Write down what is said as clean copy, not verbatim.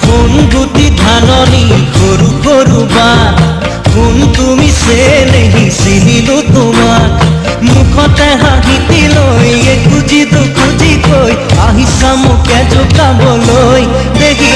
কোন গুটি ধাননি সৰু সৰু বাট কোন তুমি চেনেহি চিনিলো তোমাক মুখতে হাঁহিতি লৈ খুজি দুখুজি কৈ আহিছা মোকে জোকাবলৈ দেখি